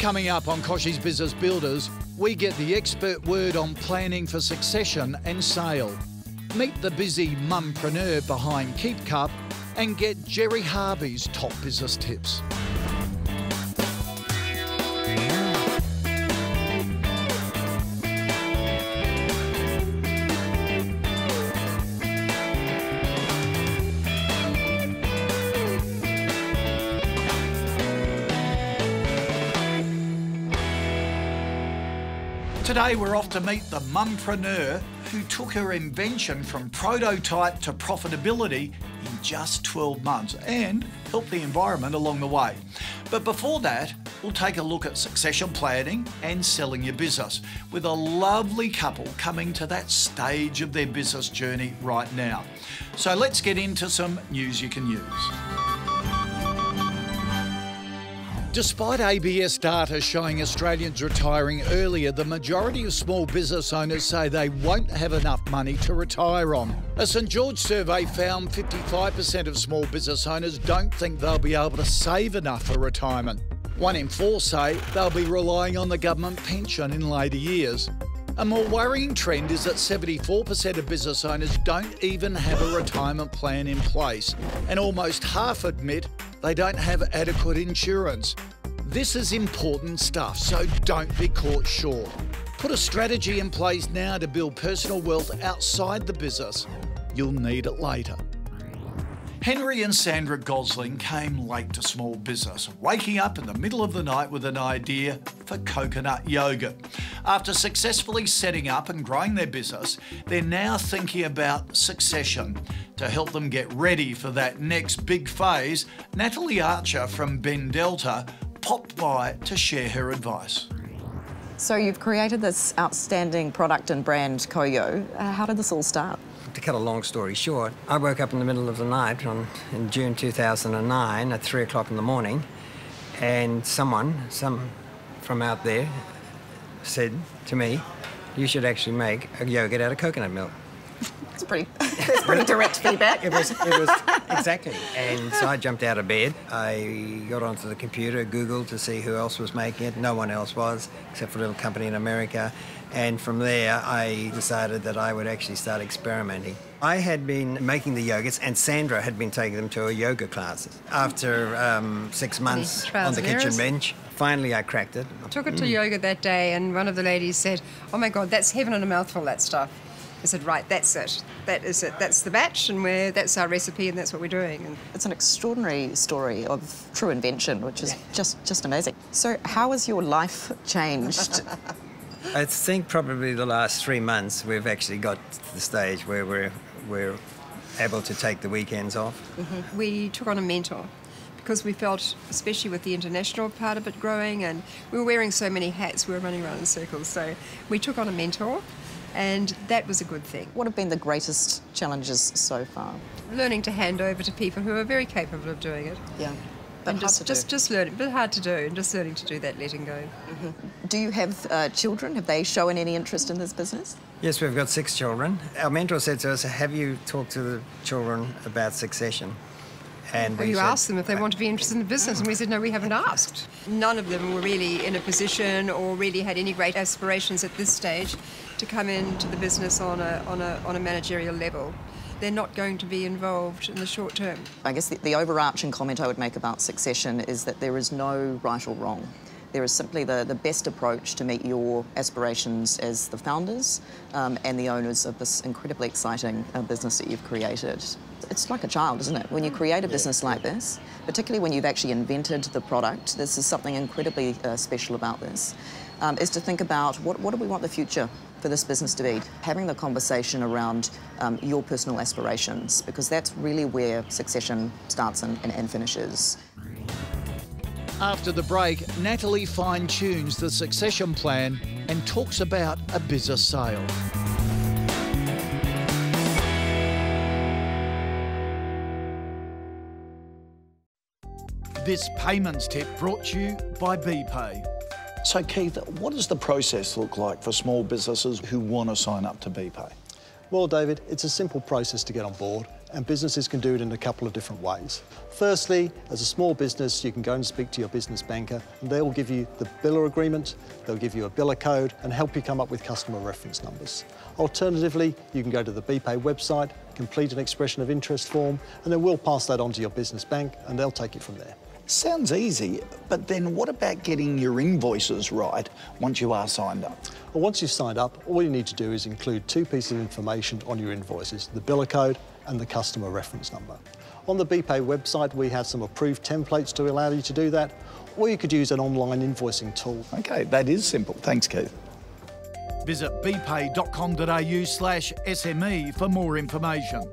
Coming up on Kochie's Business Builders, we get the expert word on planning for succession and sale. Meet the busy mumpreneur behind Keep Cup and get Jerry Harvey's top business tips. Today we're off to meet the mumpreneur who took her invention from prototype to profitability in just 12 months and helped the environment along the way. But before that, we'll take a look at succession planning and selling your business with a lovely couple coming to that stage of their business journey right now. So let's get into some news you can use. Despite ABS data showing Australians retiring earlier, the majority of small business owners say they won't have enough money to retire on. A St George survey found 55% of small business owners don't think they'll be able to save enough for retirement. 1 in 4 say they'll be relying on the government pension in later years. A more worrying trend is that 74% of business owners don't even have a retirement plan in place, and almost half admit they don't have adequate insurance. This is important stuff, so don't be caught short. Put a strategy in place now to build personal wealth outside the business. You'll need it later. Henry and Sandra Gosling came late to small business, waking up in the middle of the night with an idea for coconut yogurt. After successfully setting up and growing their business, they're now thinking about succession. To help them get ready for that next big phase, Natalie Archer from Ben Delta popped by to share her advice. So you've created this outstanding product and brand, Kochie. How did this all start? To cut a long story short, I woke up in the middle of the night in June 2009 at 3 o'clock in the morning, and some from out there said to me, "You should actually make a yogurt out of coconut milk." That's pretty direct feedback. It was exactly. And so I jumped out of bed. I got onto the computer, Googled to see who else was making it. No one else was, except for a little company in America. And from there, I decided that I would actually start experimenting. I had been making the yogurts, and Sandra had been taking them to a yoga class. After 6 months on the kitchen bench, finally I cracked it. I took it to yoga that day, and one of the ladies said, "Oh my God, that's heaven in a mouthful, that stuff." I said, "Right, that's it. That is it. That's the batch, and that's our recipe, and that's what we're doing." And it's an extraordinary story of true invention, which is just amazing. So how has your life changed? I think probably the last 3 months we've actually got to the stage where we're able to take the weekends off. Mm-hmm. We took on a mentor because we felt, especially with the international part of it growing, and we were wearing so many hats, we were running around in circles. So we took on a mentor, and that was a good thing. What have been the greatest challenges so far? Learning to hand over to people who are very capable of doing it. Yeah. And just learning, but hard to do, and just learning to do that, letting go. Mm-hmm. Do you have children? Have they shown any interest in this business? Yes, we've got 6 children. Our mentor said to us, "Have you talked to the children about succession?" And you asked them if they want to be interested in the business, and we said, no, we haven't asked. None of them were really in a position or really had any great aspirations at this stage to come into the business on a managerial level. They're not going to be involved in the short term. I guess the overarching comment I would make about succession is that there is no right or wrong. There is simply the best approach to meet your aspirations as the founders and the owners of this incredibly exciting business that you've created. It's like a child, isn't it? When you create a business like this, particularly when you've actually invented the product, this is something incredibly special about this, is to think about what do we want the future for this business to be? Having the conversation around your personal aspirations, because that's really where succession starts and finishes. After the break, Natalie fine-tunes the succession plan and talks about a business sale. This payments tip brought to you by BPay. So Keith, what does the process look like for small businesses who want to sign up to BPay? Well, David, it's a simple process to get on board. and businesses can do it in a couple of different ways. Firstly, as a small business, you can go and speak to your business banker and they will give you the biller agreement, they'll give you a biller code and help you come up with customer reference numbers. Alternatively, you can go to the BPay website, complete an expression of interest form, and then we'll pass that on to your business bank and they'll take it from there. Sounds easy, but then what about getting your invoices right once you are signed up? Well, once you've signed up, all you need to do is include two pieces of information on your invoices, the biller code and the customer reference number. On the BPay website, we have some approved templates to allow you to do that, or you could use an online invoicing tool. OK, that is simple. Thanks, Keith. Visit bpay.com.au/SME for more information.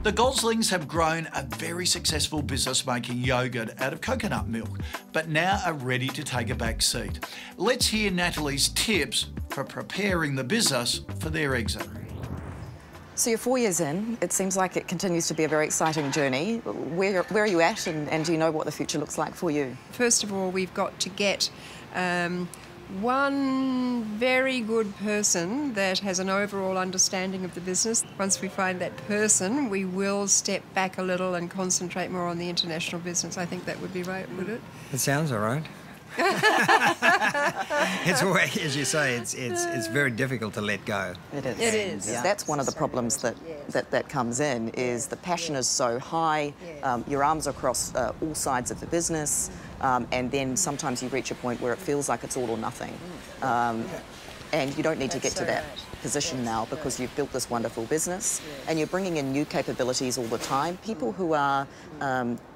The Goslings have grown a very successful business making yoghurt out of coconut milk, but now are ready to take a back seat. Let's hear Natalie's tips for preparing the business for their exit. So you're 4 years in. It seems like it continues to be a very exciting journey. Where are you at, and do you know what the future looks like for you? First of all, we've got to get one very good person that has an overall understanding of the business. Once we find that person, we will step back a little and concentrate more on the international business. I think that would be right, would it? It sounds all right. It's always, as you say, it's very difficult to let go. It is. It is. Yeah. That's one of the problems that comes in, is the passion is so high, your arms are across all sides of the business, and then sometimes you reach a point where it feels like it's all or nothing. And you don't need to get to that position now because you've built this wonderful business and you're bringing in new capabilities all the time. People who are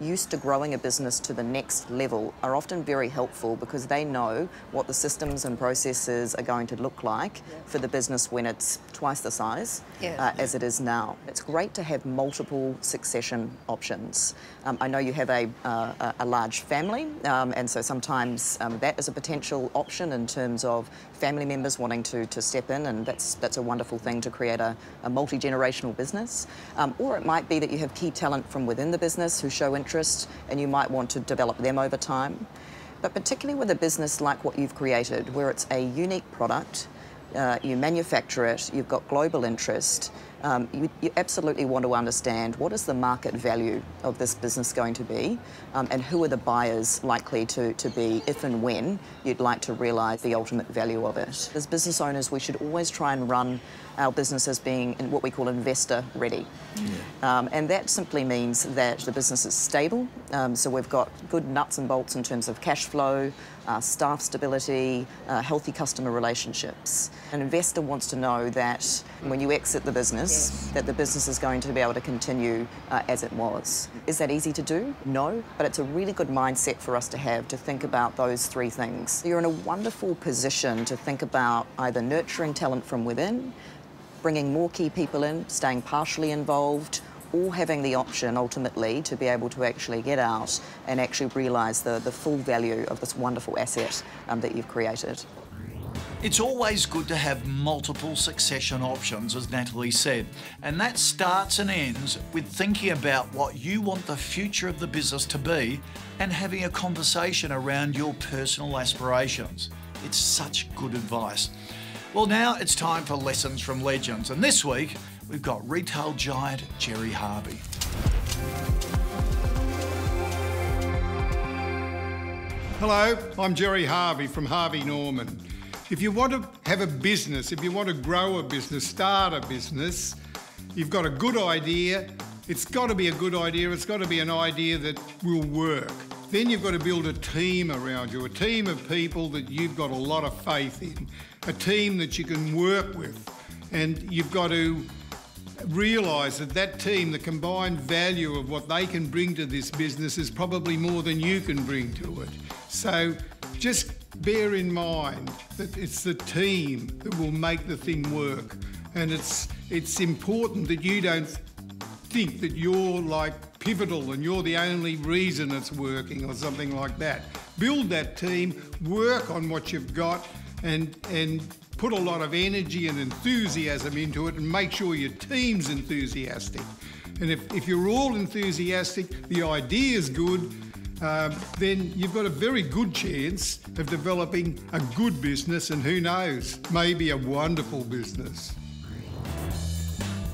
used to growing a business to the next level are often very helpful because they know what the systems and processes are going to look like for the business when it's twice the size as it is now. It's great to have multiple succession options. I know you have a large family, and so sometimes that is a potential option in terms of family members wanting to step in, and that's a wonderful thing to create a multi-generational business. Or it might be that you have key talent from within the business who show interest and you might want to develop them over time. But particularly with a business like what you've created, where it's a unique product, you manufacture it, you've got global interest, you absolutely want to understand what is the market value of this business going to be, and who are the buyers likely to be if and when you'd like to realise the ultimate value of it. As business owners, we should always try and run our business as being in what we call investor ready. And that simply means that the business is stable, so we've got good nuts and bolts in terms of cash flow, staff stability, healthy customer relationships. An investor wants to know that when you exit the business, that the business is going to be able to continue as it was. Is that easy to do? No, but it's a really good mindset for us to have, to think about those three things. You're in a wonderful position to think about either nurturing talent from within, bringing more key people in, staying partially involved, or having the option ultimately to be able to actually get out and actually realise the full value of this wonderful asset that you've created. It's always good to have multiple succession options, as Natalie said, and that starts and ends with thinking about what you want the future of the business to be and having a conversation around your personal aspirations. It's such good advice. Well, now it's time for Lessons from Legends, and this week we've got retail giant Gerry Harvey. Hello, I'm Gerry Harvey from Harvey Norman. If you want to have a business, if you want to grow a business, start a business, you've got a good idea. It's got to be a good idea. It's got to be an idea that will work. Then you've got to build a team around you, a team of people that you've got a lot of faith in, a team that you can work with. And you've got to realise that that team, the combined value of what they can bring to this business is probably more than you can bring to it. So just bear in mind that it's the team that will make the thing work. And it's important that you don't think that you're like pivotal and you're the only reason it's working or something like that. Build that team, work on what you've got, and put a lot of energy and enthusiasm into it, and make sure your team's enthusiastic. And if you're all enthusiastic, the idea's good, then you've got a very good chance of developing a good business and who knows, maybe a wonderful business.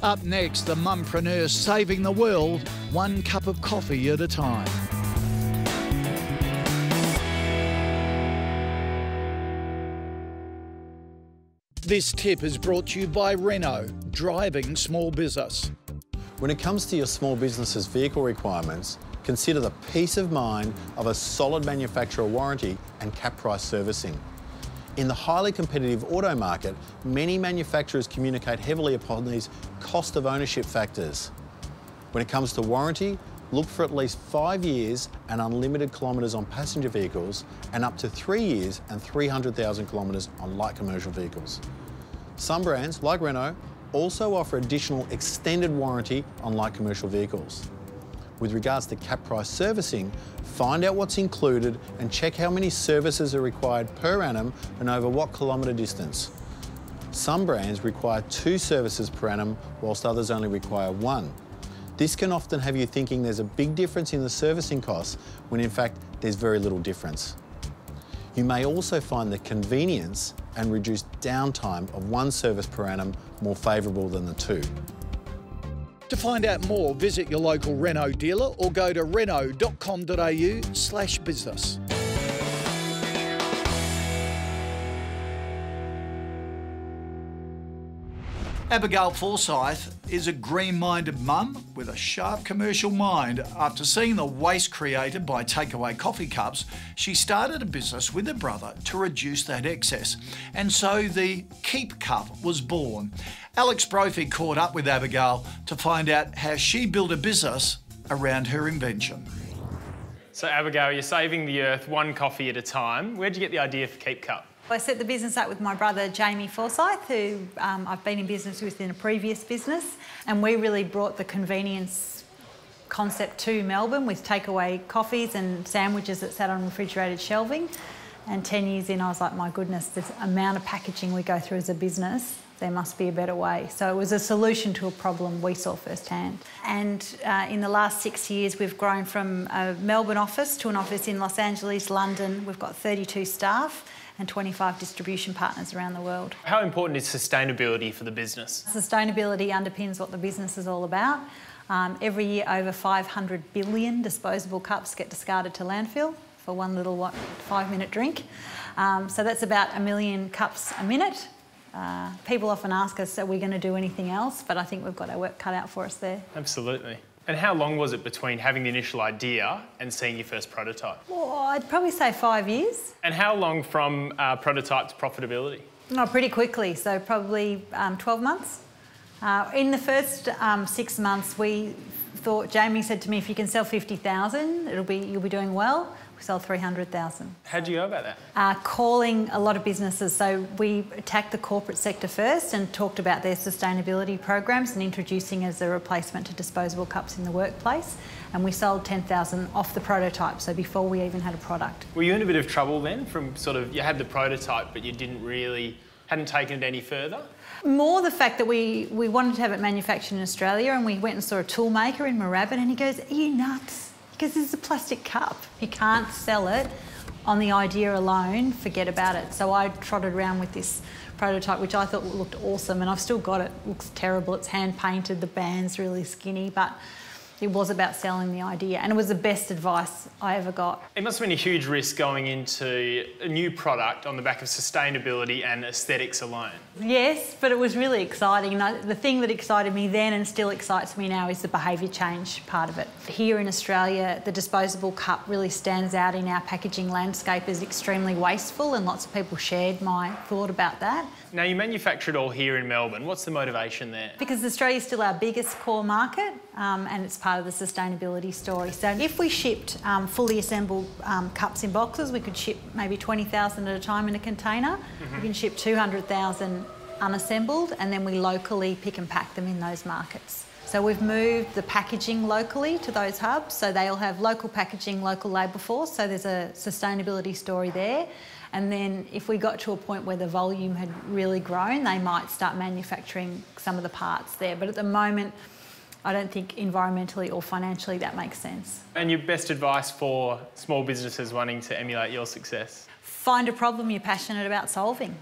Up next, the mumpreneur saving the world one cup of coffee at a time. This tip is brought to you by Renault, driving small business. When it comes to your small business's vehicle requirements, consider the peace of mind of a solid manufacturer warranty and cap price servicing. In the highly competitive auto market, many manufacturers communicate heavily upon these cost of ownership factors. When it comes to warranty, look for at least 5 years and unlimited kilometres on passenger vehicles and up to 3 years and 300,000 kilometres on light commercial vehicles. Some brands, like Renault, also offer additional extended warranty on light commercial vehicles. With regards to cap price servicing, find out what's included and check how many services are required per annum and over what kilometre distance. Some brands require 2 services per annum, whilst others only require 1. This can often have you thinking there's a big difference in the servicing costs, when in fact there's very little difference. You may also find the convenience and reduced downtime of 1 service per annum more favourable than the 2. To find out more, visit your local Renault dealer or go to renault.com.au/business. Abigail Forsyth is a green-minded mum with a sharp commercial mind. After seeing the waste created by takeaway coffee cups, she started a business with her brother to reduce that excess. And so the Keep Cup was born. Alex Brophy caught up with Abigail to find out how she built a business around her invention. So Abigail, you're saving the earth one coffee at a time. Where'd you get the idea for Keep Cup? I set the business up with my brother Jamie Forsyth, who I've been in business with in a previous business, and we really brought the convenience concept to Melbourne with takeaway coffees and sandwiches that sat on refrigerated shelving. And 10 years in, I was like, my goodness, the amount of packaging we go through as a business, there must be a better way. So it was a solution to a problem we saw firsthand. And in the last 6 years, we've grown from a Melbourne office to an office in Los Angeles, London. We've got 32 staff and 25 distribution partners around the world. How important is sustainability for the business? Sustainability underpins what the business is all about. Every year, over 500 billion disposable cups get discarded to landfill for one little 5-minute drink. So that's about 1 million cups a minute. People often ask us, are we going to do anything else? But I think we've got our work cut out for us there. Absolutely. And how long was it between having the initial idea and seeing your first prototype? Well, I'd probably say 5 years. And how long from prototype to profitability? Oh, pretty quickly, so probably 12 months. In the first 6 months, we thought, Jamie said to me, if you can sell 50,000, you'll be doing well. We sold 300,000. How'd you go about that? Calling a lot of businesses. So we attacked the corporate sector first and talked about their sustainability programs and introducing as a replacement to disposable cups in the workplace. And we sold 10,000 off the prototype, so before we even had a product. Were you in a bit of trouble then from you had the prototype but you hadn't taken it any further? More the fact that we wanted to have it manufactured in Australia, and we went and saw a tool maker in Moorabbin, and he goes, are you nuts? Because this is a plastic cup. You can't sell it on the idea alone, forget about it. So I trotted around with this prototype, which I thought looked awesome, and I've still got it. It looks terrible, it's hand painted, the band's really skinny, but it was about selling the idea, and it was the best advice I ever got. It must have been a huge risk going into a new product on the back of sustainability and aesthetics alone. Yes, but it was really exciting. And the thing that excited me then and still excites me now is the behaviour change part of it. Here in Australia, the disposable cup really stands out in our packaging landscape as extremely wasteful, and lots of people shared my thought about that. Now, you manufacture it all here in Melbourne. What's the motivation there? Because Australia is still our biggest core market, and it's part of the sustainability story. So if we shipped fully assembled cups in boxes, we could ship maybe 20,000 at a time in a container. We can ship 200,000 unassembled, and then we locally pick and pack them in those markets. So we've moved the packaging locally to those hubs, so they'll have local packaging, local labour force, so there's a sustainability story there. And then if we got to a point where the volume had really grown, they might start manufacturing some of the parts there. But at the moment, I don't think environmentally or financially that makes sense. And your best advice for small businesses wanting to emulate your success? Find a problem you're passionate about solving,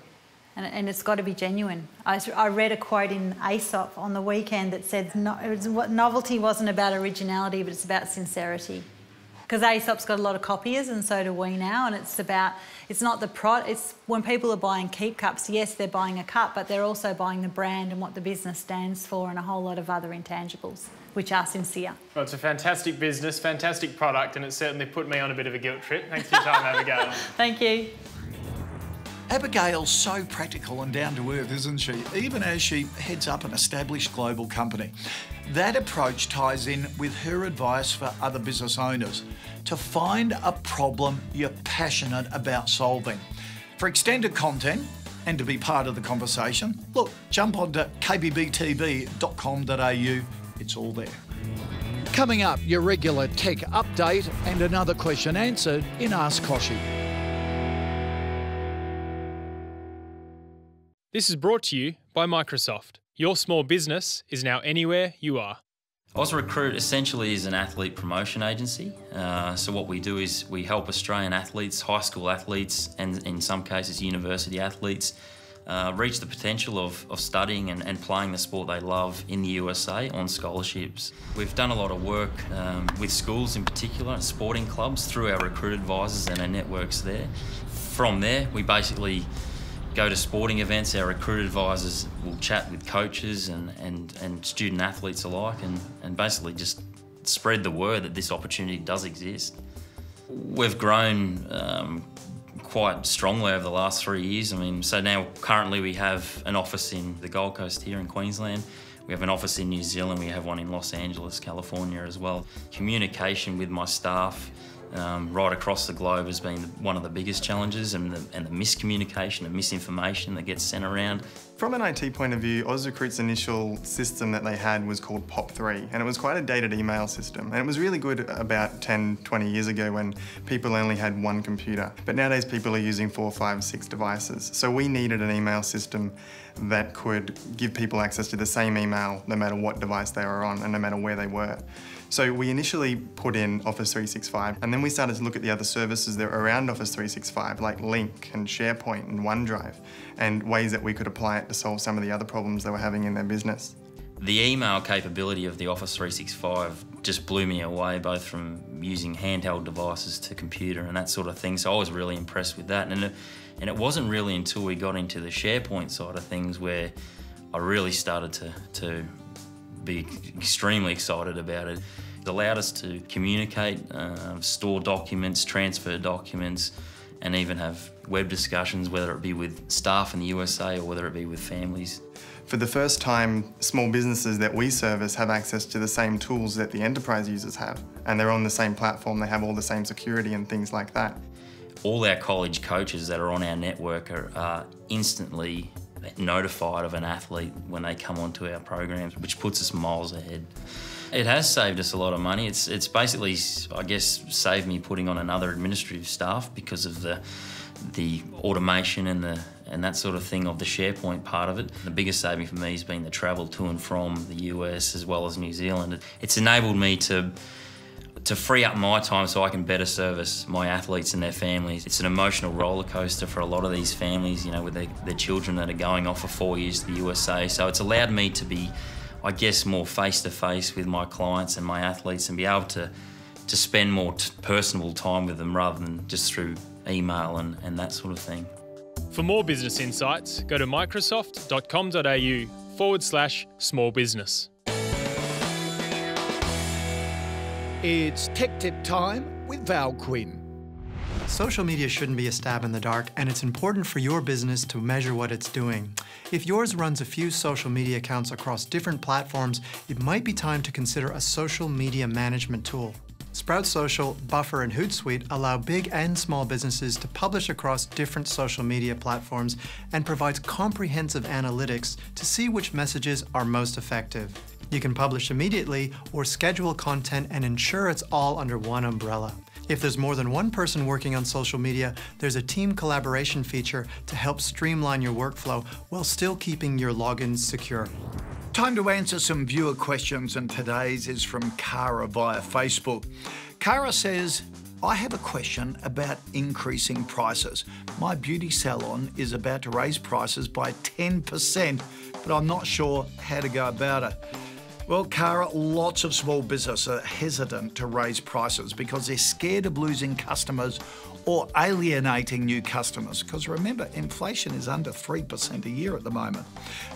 and it's got to be genuine. I read a quote in Aesop on the weekend that said novelty wasn't about originality, but it's about sincerity. Because Aesop's got a lot of copiers, and so do we now, and it's not the product, it's when people are buying keep cups, yes, they're buying a cup, but they're also buying the brand and what the business stands for and a whole lot of other intangibles, which are sincere. Well, it's a fantastic business, fantastic product, and it's certainly put me on a bit of a guilt trip. Thanks for your time, Abigail. Thank you. Abigail's so practical and down to earth, isn't she? Even as she heads up an established global company. That approach ties in with her advice for other business owners to find a problem you're passionate about solving. For extended content and to be part of the conversation, look, jump onto kbbtv.com.au. It's all there. Coming up, your regular tech update and another question answered in Ask Kochie. This is brought to you by Microsoft. Your small business is now anywhere you are. AusRecruit essentially is an athlete promotion agency. So what we do is we help Australian athletes, high school athletes, and in some cases university athletes, reach the potential of studying and playing the sport they love in the USA on scholarships. We've done a lot of work with schools in particular, sporting clubs, through our recruit advisors and our networks there. From there, we basically go to sporting events. Our recruit advisors will chat with coaches and student athletes alike and basically just spread the word that this opportunity does exist. We've grown quite strongly over the last 3 years. I mean, so now currently we have an office in the Gold Coast here in Queensland. We have an office in New Zealand. We have one in Los Angeles, California as well. Communication with my staff right across the globe has been one of the biggest challenges, and the miscommunication and misinformation that gets sent around. From an IT point of view, AusRecruit's initial system that they had was called POP3, and it was quite a dated email system. And it was really good about 10, 20 years ago when people only had one computer. But nowadays people are using 4, 5, 6 devices. So we needed an email system that could give people access to the same email no matter what device they were on and no matter where they were. So we initially put in Office 365, and then we started to look at the other services that were around Office 365, like Link and SharePoint and OneDrive, and ways that we could apply it to solve some of the other problems they were having in their business. The email capability of the Office 365 just blew me away, both from using handheld devices to computer and that sort of thing, so I was really impressed with that. And it wasn't really until we got into the SharePoint side of things where I really started to be extremely excited about it. It allowed us to communicate, store documents, transfer documents, and even have web discussions, whether it be with staff in the USA or whether it be with families. For the first time, small businesses that we service have access to the same tools that the enterprise users have, and they're on the same platform, they have all the same security and things like that. All our college coaches that are on our network are instantly notified of an athlete when they come onto our programs, which puts us miles ahead. It has saved us a lot of money. It's basically, I guess, saved me putting on another administrative staff because of the automation and that sort of thing of the SharePoint part of it. The biggest saving for me has been the travel to and from the US as well as New Zealand. It's enabled me to free up my time so I can better service my athletes and their families. It's an emotional roller coaster for a lot of these families, you know, with their children that are going off for 4 years to the USA. So it's allowed me to be, I guess, more face-to-face with my clients and my athletes and be able to spend more personable time with them rather than just through email and that sort of thing. For more business insights, go to microsoft.com.au/small business. It's Tech Tip time with Val Quinn. Social media shouldn't be a stab in the dark, and it's important for your business to measure what it's doing. If yours runs a few social media accounts across different platforms, it might be time to consider a social media management tool. Sprout Social, Buffer, and Hootsuite allow big and small businesses to publish across different social media platforms and provides comprehensive analytics to see which messages are most effective. You can publish immediately or schedule content and ensure it's all under one umbrella. If there's more than one person working on social media, there's a team collaboration feature to help streamline your workflow while still keeping your logins secure. Time to answer some viewer questions, and today's is from Cara via Facebook. Cara says, I have a question about increasing prices. My beauty salon is about to raise prices by 10%, but I'm not sure how to go about it. Well, Cara, lots of small businesses are hesitant to raise prices because they're scared of losing customers or alienating new customers. Because remember, inflation is under 3% a year at the moment.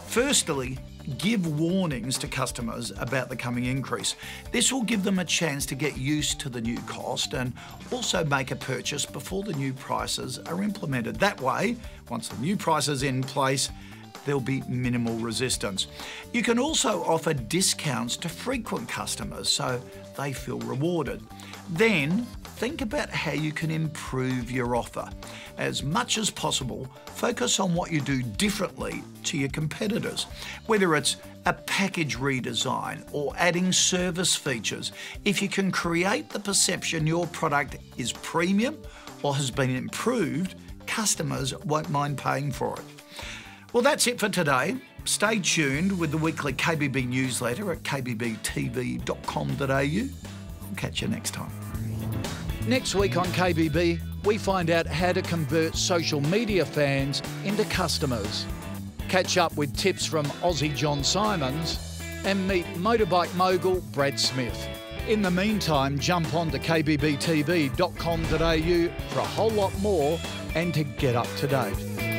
Firstly, give warnings to customers about the coming increase. This will give them a chance to get used to the new cost and also make a purchase before the new prices are implemented. That way, once the new price is in place, there'll be minimal resistance. You can also offer discounts to frequent customers so they feel rewarded. Then think about how you can improve your offer. As much as possible, focus on what you do differently to your competitors, whether it's a package redesign or adding service features. If you can create the perception your product is premium or has been improved, customers won't mind paying for it. Well, that's it for today. Stay tuned with the weekly KBB newsletter at kbbtv.com.au. I'll catch you next time. Next week on KBB, we find out how to convert social media fans into customers. Catch up with tips from Aussie John Simons and meet motorbike mogul Brad Smith. In the meantime, jump on to kbbtv.com.au for a whole lot more and to get up to date.